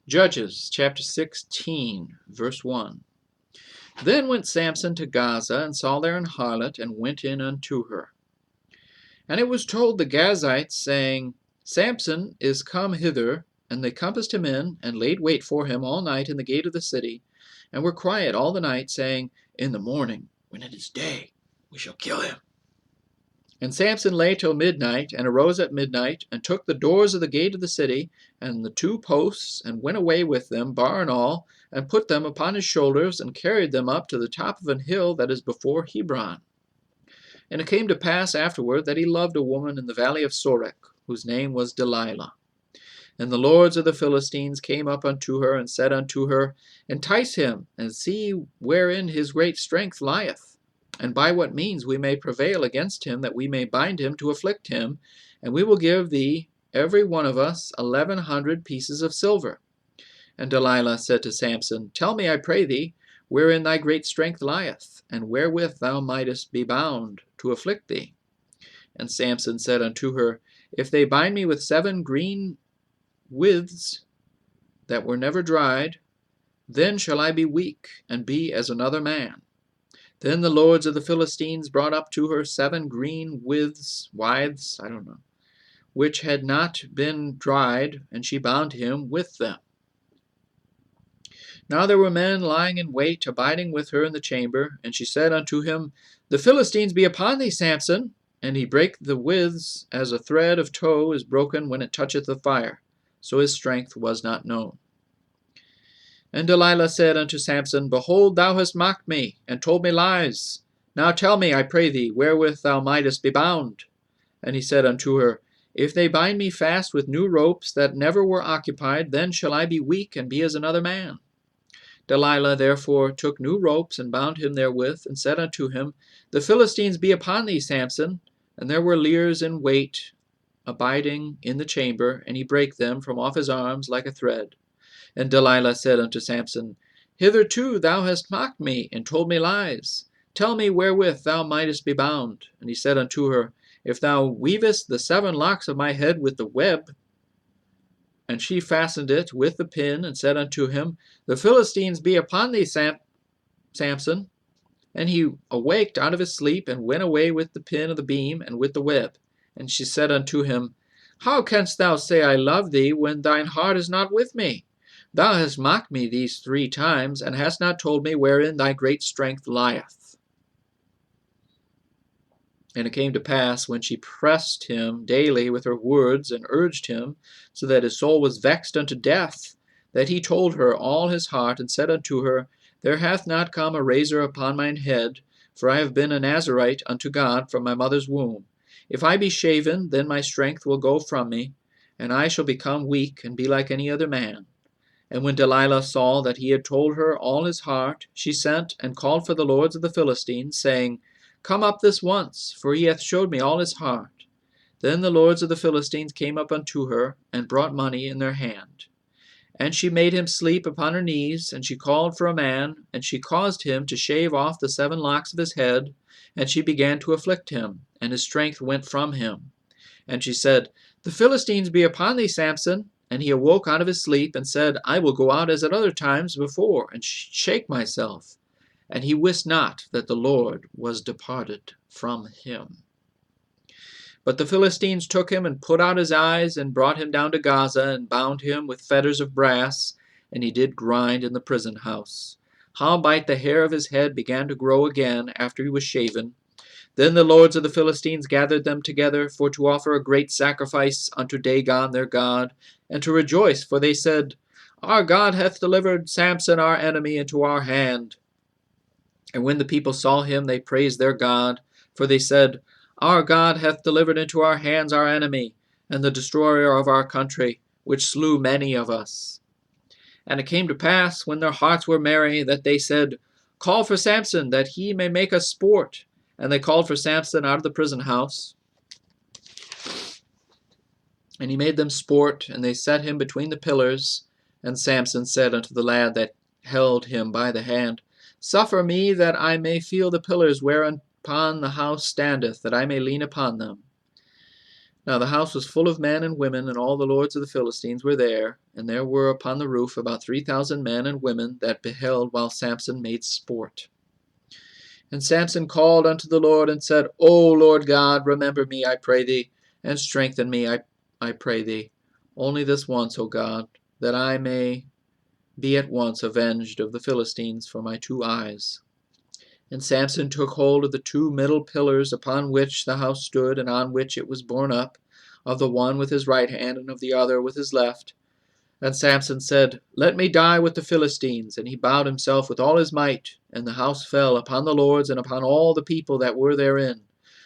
Judges chapter 16, verse 1. Then went Samson to Gaza, and saw there an harlot, and went in unto her. And it was told the Gazites, saying, Samson is come hither. And they compassed him in, and laid wait for him all night in the gate of the city, and were quiet all the night, saying, In the morning, when it is day, we shall kill him. And Samson lay till midnight, and arose at midnight, and took the doors of the gate of the city, and the two posts, and went away with them, bar and all, and put them upon his shoulders, and carried them up to the top of an hill that is before Hebron. And it came to pass afterward that he loved a woman in the valley of Sorek, whose name was Delilah. And the lords of the Philistines came up unto her, and said unto her, Entice him, and see wherein his great strength lieth, and by what means we may prevail against him, that we may bind him to afflict him, and we will give thee every one of us 1,100 pieces of silver. And Delilah said to Samson, Tell me, I pray thee, wherein thy great strength lieth, and wherewith thou mightest be bound to afflict thee. And Samson said unto her, If they bind me with 7 green withs that were never dried, then shall I be weak, and be as another man. Then the lords of the Philistines brought up to her 7 green withes, which had not been dried, and she bound him with them. Now there were men lying in wait, abiding with her in the chamber, and she said unto him, The Philistines be upon thee, Samson. And he brake the withs, as a thread of tow is broken when it toucheth the fire. So his strength was not known. And Delilah said unto Samson, Behold, thou hast mocked me, and told me lies. Now tell me, I pray thee, wherewith thou mightest be bound. And he said unto her, If they bind me fast with new ropes that never were occupied, then shall I be weak, and be as another man. Delilah therefore took new ropes, and bound him therewith, and said unto him, The Philistines be upon thee, Samson. And there were liers in wait, abiding in the chamber, and he brake them from off his arms like a thread. And Delilah said unto Samson, Hitherto thou hast mocked me, and told me lies. Tell me wherewith thou mightest be bound. And he said unto her, If thou weavest the 7 locks of my head with the web. And she fastened it with the pin, and said unto him, The Philistines be upon thee, Samson. And he awaked out of his sleep, and went away with the pin of the beam, and with the web. And she said unto him, How canst thou say, I love thee, when thine heart is not with me? Thou hast mocked me these 3 times, and hast not told me wherein thy great strength lieth. And it came to pass, when she pressed him daily with her words, and urged him, so that his soul was vexed unto death, that he told her all his heart, and said unto her, There hath not come a razor upon mine head, for I have been a Nazarite unto God from my mother's womb. If I be shaven, then my strength will go from me, and I shall become weak, and be like any other man. And when Delilah saw that he had told her all his heart, she sent and called for the lords of the Philistines, saying, Come up this once, for he hath showed me all his heart. Then the lords of the Philistines came up unto her, and brought money in their hand. And she made him sleep upon her knees, and she called for a man, and she caused him to shave off the 7 locks of his head, and she began to afflict him, and his strength went from him. And she said, The Philistines be upon thee, Samson. And he awoke out of his sleep, and said, I will go out as at other times before, and shake myself. And he wist not that the Lord was departed from him. But the Philistines took him, and put out his eyes, and brought him down to Gaza, and bound him with fetters of brass, and he did grind in the prison house. Howbeit the hair of his head began to grow again after he was shaven. Then the lords of the Philistines gathered them together for to offer a great sacrifice unto Dagon their god, and to rejoice, for they said, Our God hath delivered Samson our enemy into our hand. And when the people saw him, they praised their God, for they said, Our God hath delivered into our hands our enemy, and the destroyer of our country, which slew many of us. And it came to pass, when their hearts were merry, that they said, Call for Samson, that he may make us sport. And they called for Samson out of the prison house. And he made them sport, and they set him between the pillars. And Samson said unto the lad that held him by the hand, Suffer me that I may feel the pillars whereupon the house standeth, that I may lean upon them. Now the house was full of men and women, and all the lords of the Philistines were there. And there were upon the roof about 3,000 men and women that beheld while Samson made sport. And Samson called unto the Lord, and said, O Lord God, remember me, I pray thee, and strengthen me, I pray thee. Only this once, O God, that I may be at once avenged of the Philistines for my 2 eyes. And Samson took hold of the 2 middle pillars upon which the house stood, and on which it was borne up, of the one with his right hand, and of the other with his left. And Samson said, Let me die with the Philistines. And he bowed himself with all his might, and the house fell upon the lords and upon all the people that were therein.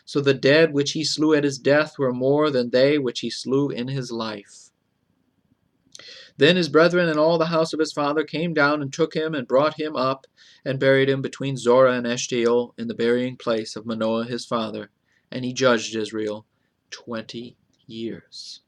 So the dead which he slew at his death were more than they which he slew in his life. Then his brethren and all the house of his father came down and took him and brought him up and buried him between Zorah and Eshtaol in the burying place of Manoah his father. And he judged Israel 20 years.